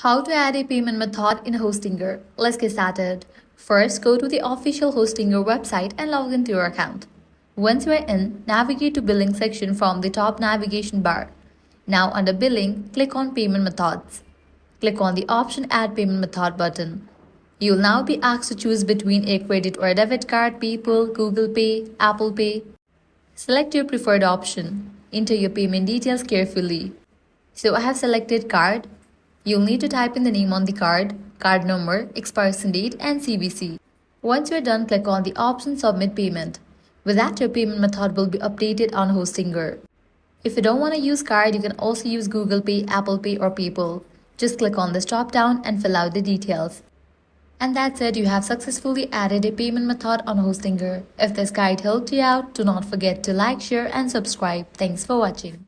How to add a payment method in Hostinger. Let's get started. First, go to the official Hostinger website and log into your account. Once you are in, navigate to Billing section from the top navigation bar. Now under Billing, click on Payment Methods. Click on the option Add Payment Method button. You will now be asked to choose between a credit or a debit card, PayPal, Google Pay, Apple Pay. Select your preferred option. Enter your payment details carefully. So I have selected card. You'll need to type in the name on the card number, expiration date and CVC. Once you're done, click on the option Submit Payment. With that, your payment method will be updated on Hostinger. If you don't want to use card, you can also use Google Pay, Apple Pay or PayPal. Just click on this drop down and fill out the details. And that's it, you have successfully added a payment method on Hostinger. If this guide helped you out, do not forget to like, share and subscribe. Thanks for watching.